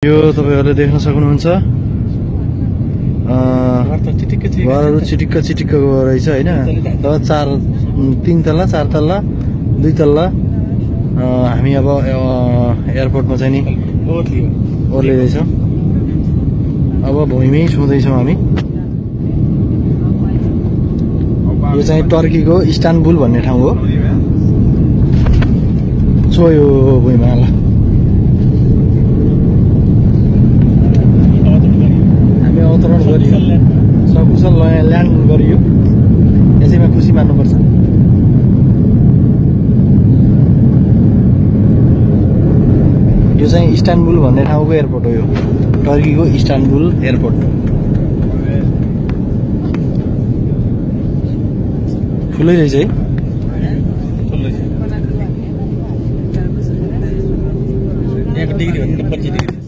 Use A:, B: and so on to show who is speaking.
A: यो तपाईहरुले देख्न सक्नुहुन्छ घरहरु चिटिक्क रहेछ हैन। तीन तल्ला, चार तल्ला, दुई तल्ला। हामी अब एयरपोर्टमा चाहिँ नि ओर्लिदैछौं। अब भुइँमै छुँदैछौं हामी। यो चाहिँ टर्कीको इस्तानबुल भन्ने ठाउँ हो। चोयो भुइँमा ल अवतरण गरियो, सकुशल ल्यान्ड गरियो। यसैमा खुसी मान्नुपर्छ। यो चाहिँ इस्तानबुल भन्ने ठाउँको एयरपोर्ट हो। यो टर्कीको इस्तानबुल एयरपोर्ट। ठुलै रहेछ है।
B: यहाँको डिग्री भन्दा 25 डिग्री